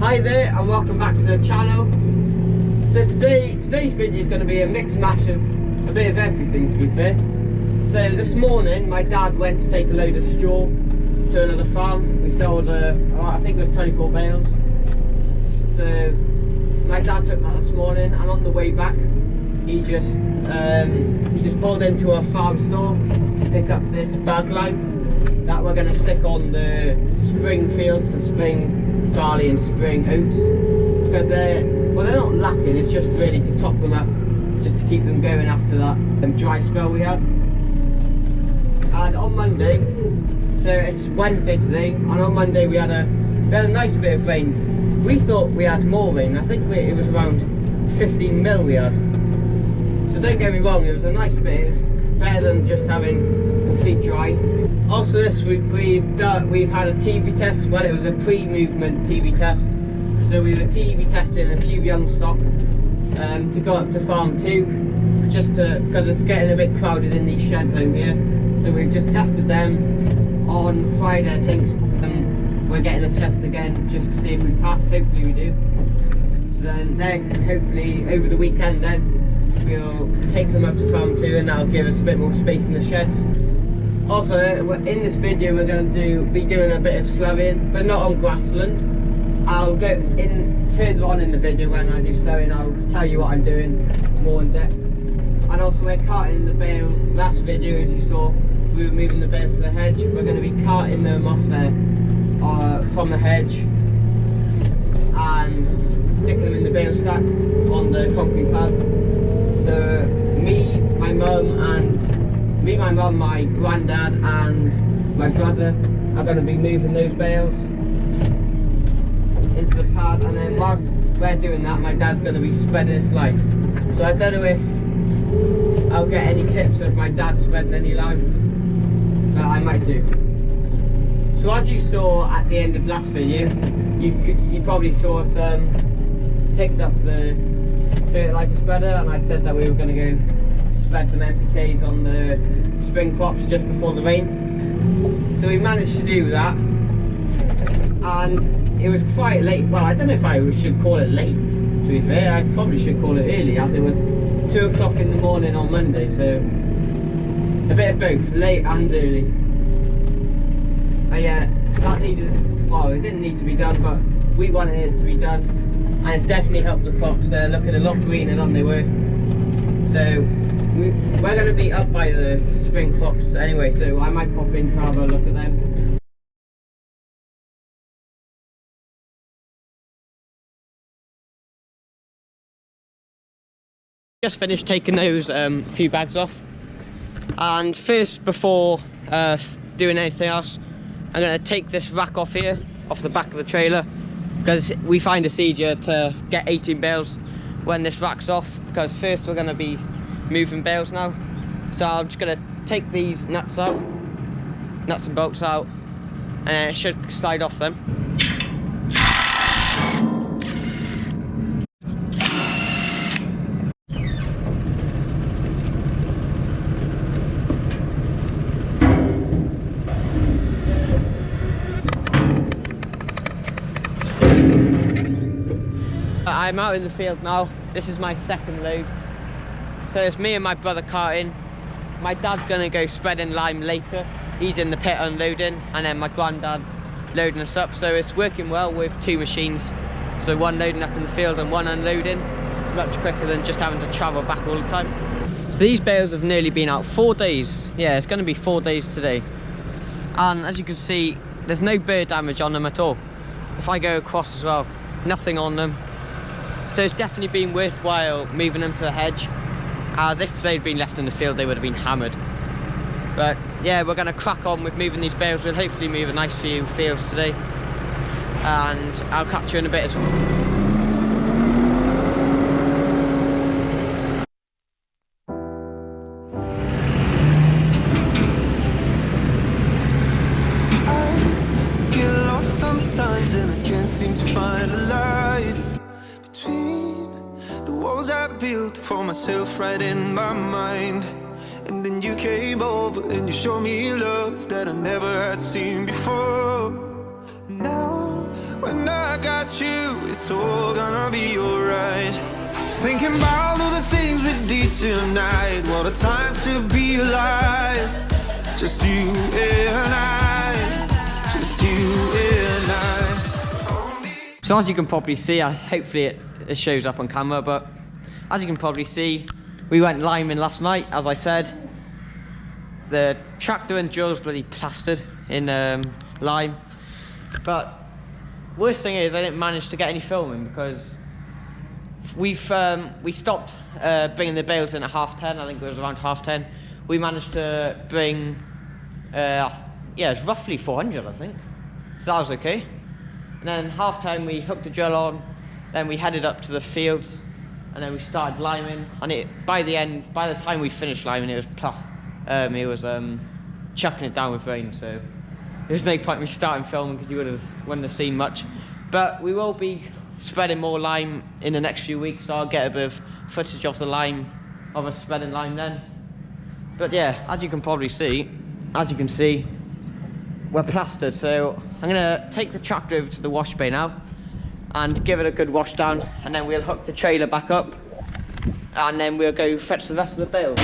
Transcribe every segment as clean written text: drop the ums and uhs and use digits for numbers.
Hi there and welcome back to the channel. So today's video is going to be a mixed mash of a bit of everything, to be fair. So this morning my dad went to take a load of straw to another farm. We sold I think it was 24 bales. So my dad took that this morning, and on the way back he just pulled into a farm store to pick up this bag line that we're going to stick on the spring fields, the spring barley and spring oats, because they're not lacking, it's just really to top them up, just to keep them going after that dry spell we had. And on Monday, so it's Wednesday today, and on Monday we had a nice bit of rain. We thought we had more rain. I think it was around 15 mil we had. So don't get me wrong, it was a nice bit. It was better than just having complete dry. Also this week we've had a TV test. Well, it was a pre-movement TV test. So we were TV testing a few young stock to go up to farm 2, just because it's getting a bit crowded in these sheds over here. So we've just tested them on Friday, I think. We're getting a test again just to see if we pass. Hopefully we do. So then hopefully over the weekend we'll take them up to farm 2, and that'll give us a bit more space in the sheds. Also, in this video we're going to be doing a bit of slurrying, but not on grassland. I'll go in further on in the video when I do slurrying. I'll tell you what I'm doing more in depth. And also we're carting the bales. Last video, as you saw, we were moving the bales to the hedge. We're going to be carting them off there from the hedge and sticking them in the bale stack on the concrete pad. So me, my mum, my granddad and my brother are going to be moving those bales into the pad, and then whilst we're doing that my dad's going to be spreading this lime. So I don't know if I'll get any clips of my dad spreading any lime, but I might do. So as you saw at the end of last video, you probably saw us picked up the fertiliser spreader, and I said that we were going to go spread some NPKs on the spring crops just before the rain. So we managed to do that, and it was quite late. Well, I don't know if I should call it late, to be fair. I probably should call it early, as it was 2 o'clock in the morning on Monday, so a bit of both, late and early. But yeah, that needed, well, it didn't need to be done, but we wanted it to be done, and it's definitely helped the crops. They're looking a lot greener than they were. So we're going to be up by the spring crops anyway, so I might pop in to have a look at them. Just finished taking those few bags off, and first, before doing anything else, I'm going to take this rack off here, off the back of the trailer, because we find it's easier to get 18 bales when this rack's off, because first we're going to be moving bales now. So I'm just going to take these nuts and bolts out, and it should slide off them. I'm out in the field now. This is my second load. So it's me and my brother carting. My dad's gonna go spreading lime later. He's in the pit unloading, and then my granddad's loading us up. So it's working well with 2 machines. So one loading up in the field and one unloading. It's much quicker than just having to travel back all the time. So these bales have nearly been out 4 days. Yeah, it's gonna be 4 days today. And as you can see, there's no bird damage on them at all. If I go across as well, nothing on them. So it's definitely been worthwhile moving them to the hedge, as if they'd been left in the field they would have been hammered. But yeah, we're going to crack on with moving these bales. We'll hopefully move a nice few fields today, and I'll catch you in a bit as well. Sometimes and I can't seem to find a light between the walls I built for myself right in my mind. And then you came over and you showed me love that I never had seen before. And now when I got you, it's all gonna be alright. Thinking about all the things we did tonight, what a time to be alive. Just you and I, just you and I. So as you can probably see, hopefully it shows up on camera, but as you can probably see, we went liming last night, as I said. The tractor and drill's bloody plastered in lime. But worst thing is I didn't manage to get any filming because we stopped bringing the bales in at 10:30. I think it was around 10:30. We managed to bring, yeah, it's roughly 400, I think. So that was okay. And then 10:30 we hooked the drill on, then we headed up to the fields, and then we started liming. And by the time we finished liming, it was chucking it down with rain. So there's no point in me starting filming because you wouldn't have seen much. But we will be spreading more lime in the next few weeks, so I'll get a bit of footage of us spreading lime then. But yeah, as you can see, we're plastered. So I'm gonna take the tractor over to the wash bay now and give it a good wash down, and then we'll hook the trailer back up, and then we'll go fetch the rest of the bales.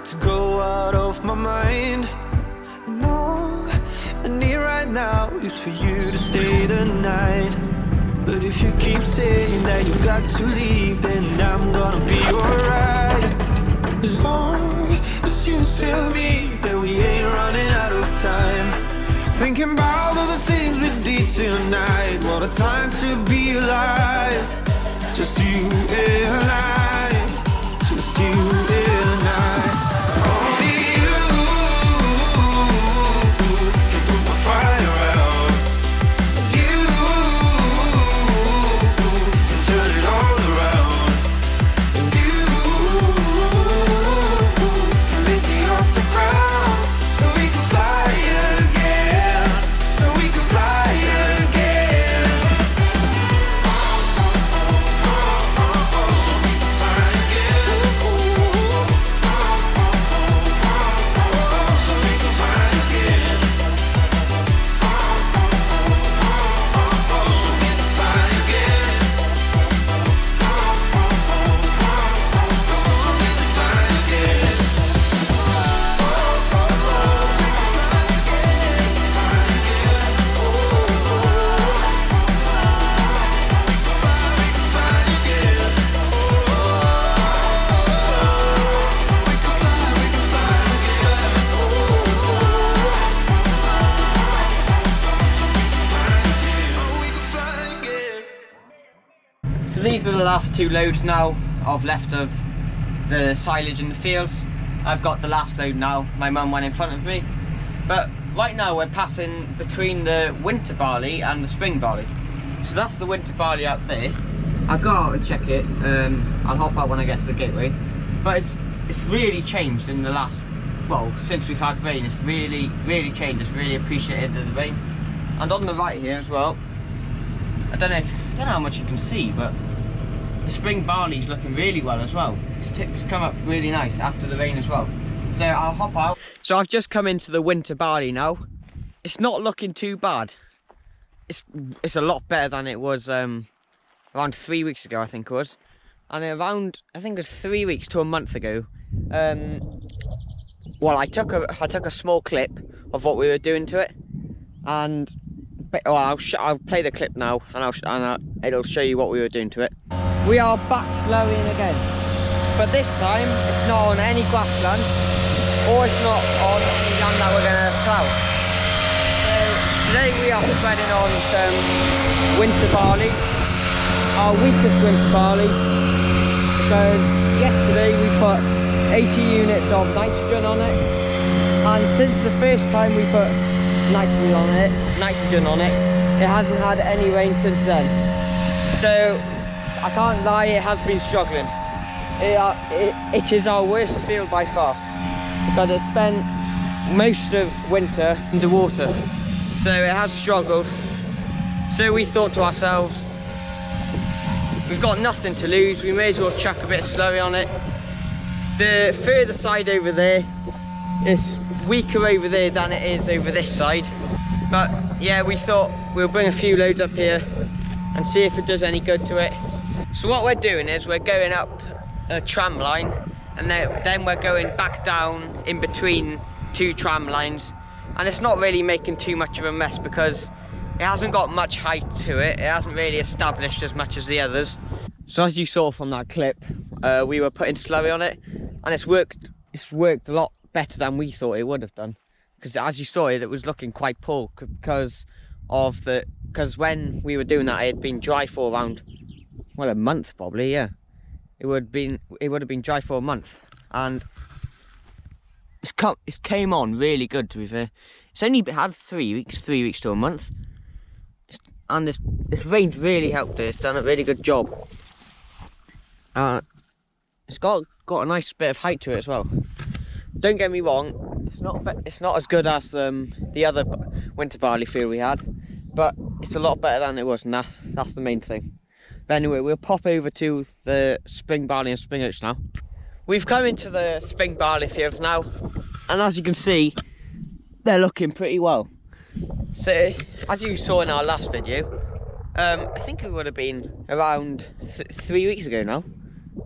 To go out of my mind, and all I need right now is for you to stay the night. But if you keep saying that you've got to leave, then I'm gonna be alright. As long as you tell me that we ain't running out of time. Thinking about all the things we did tonight, what a time to be alive. Just you and I, just you and I. So these are the last two loads now I've left of the silage in the fields. I've got the last load now. My mum went in front of me. But right now we're passing between the winter barley and the spring barley. So that's the winter barley out there. I'll go out and check it. I'll hop out when I get to the gateway. But it's really changed in the last, well, since we've had rain. It's really changed. It's really appreciated the rain. And on the right here as well, I don't know how much you can see, but the spring barley's looking really well as well. It's come up really nice after the rain as well. So I'll hop out. So I've just come into the winter barley now. It's not looking too bad. It's a lot better than it was around 3 weeks ago, I think it was. And around, I think it was 3 weeks to a month ago, well, I took a small clip of what we were doing to it, and well, I'll play the clip now, and it'll show you what we were doing to it. We are back slurrying again, but this time it's not on any grassland, or it's not on any land that we're going to plough. So today we are spreading on some winter barley, our weakest winter barley, because yesterday we put 80 units of nitrogen on it, and since the first time we put nitrogen on it, it hasn't had any rain since then. So I can't lie, it has been struggling. It is our worst field by far, because it spent most of winter underwater, so it has struggled. So we thought to ourselves, we've got nothing to lose, we may as well chuck a bit of slurry on it. The further side over there, it's weaker over there than it is over this side, but yeah, we thought we'll bring a few loads up here and see if it does any good to it. So what we're doing is we're going up a tram line, and then we're going back down in between two tram lines, and it's not really making too much of a mess because it hasn't got much height to it. It hasn't really established as much as the others. So as you saw from that clip, we were putting slurry on it, and it's worked a lot better than we thought it would have done, because as you saw it was looking quite poor because when we were doing that, it had been dry for around, well, a month probably. Yeah, it would have been dry for a month, and it came on really good, to be fair. It's only had 3 weeks to a month, and this rain's really helped it. It's done a really good job. It's got a nice bit of height to it as well. Don't get me wrong, it's not as good as the other winter barley field we had, but it's a lot better than it was, and that's the main thing. But anyway, we'll pop over to the spring barley and spring oats now. We've come into the spring barley fields now, and as you can see, they're looking pretty well. So as you saw in our last video, I think it would have been around 3 weeks ago now.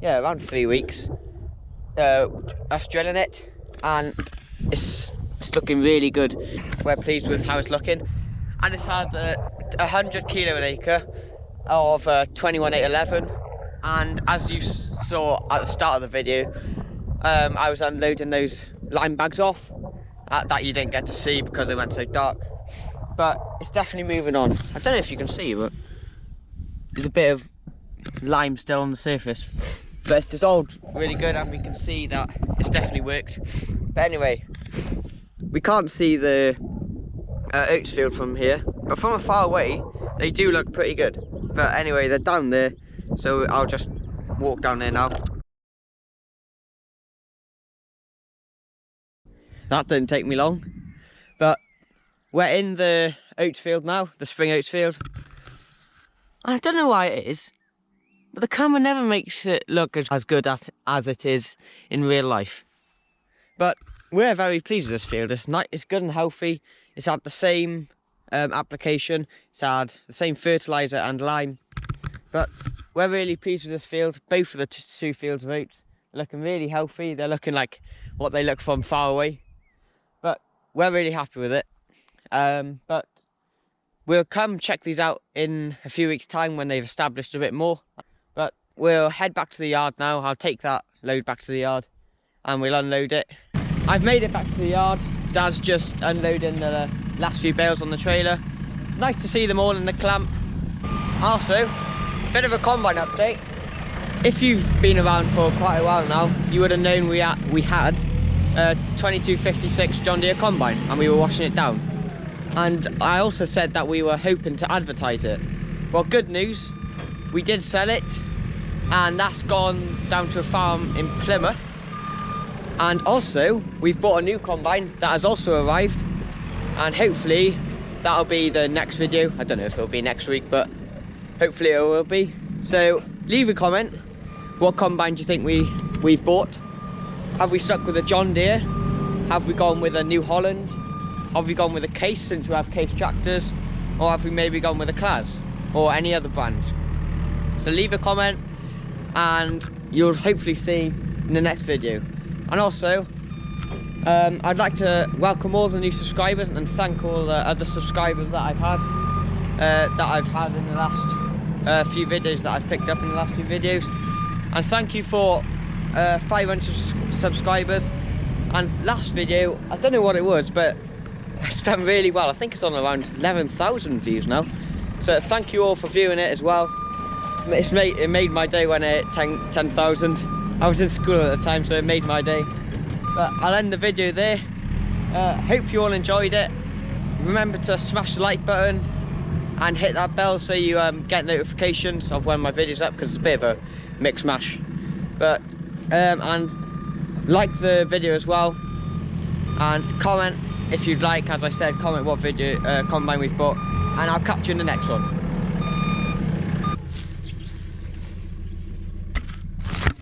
Yeah, around 3 weeks. Us drilling it, and it's looking really good. We're pleased with how it's looking, and it's had 100 kilo an acre of 21,811, and as you saw at the start of the video, I was unloading those lime bags off that you didn't get to see because they went so dark, but it's definitely moving on. I don't know if you can see, but there's a bit of lime still on the surface, but it's dissolved really good, and we can see that it's definitely worked. But anyway, we can't see the oats field from here, but from far away they do look pretty good. But anyway, they're down there, so I'll just walk down there now. That didn't take me long, but we're in the oats field now, the spring oats field. I don't know why it is, but the camera never makes it look as good as it is in real life. But we're very pleased with this field. It's good and healthy. It's had the same application. It's had the same fertiliser and lime. But we're really pleased with this field. Both of the two fields of oats. They're looking really healthy. They're looking like what they look from far away. But we're really happy with it. But we'll come check these out in a few weeks' time when they've established a bit more. But we'll head back to the yard now. I'll take that load back to the yard and we'll unload it. I've made it back to the yard. Dad's just unloading the last few bales on the trailer. It's nice to see them all in the clamp. Also, bit of a combine update. If you've been around for quite a while now, you would have known we had a 2256 John Deere combine, and we were washing it down. And I also said that we were hoping to advertise it. Well, good news, we did sell it, and that's gone down to a farm in Plymouth. And also, we've bought a new combine that has also arrived, and hopefully that'll be the next video. I don't know if it'll be next week, but hopefully it will be. So leave a comment. What combine do you think we've bought? Have we stuck with a John Deere? Have we gone with a New Holland? Have we gone with a Case, since we have Case tractors? Or have we maybe gone with a Claas or any other brand? So leave a comment. and you'll hopefully see in the next video. And also, I'd like to welcome all the new subscribers and thank all the other subscribers that I've had in the last few videos that I've picked up in the last few videos. And thank you for 500 subscribers. And last video, I don't know what it was, but it's done really well. I think it's on around 11,000 views now. So thank you all for viewing it as well. It made my day when it hit 10,000. I was in school at the time, so it made my day. But I'll end the video there. Hope you all enjoyed it. Remember to smash the like button and hit that bell so you get notifications of when my video's up, because it's a bit of a mix mash. But and like the video as well, and comment if you'd like. As I said, comment what video combine we've bought, and I'll catch you in the next one.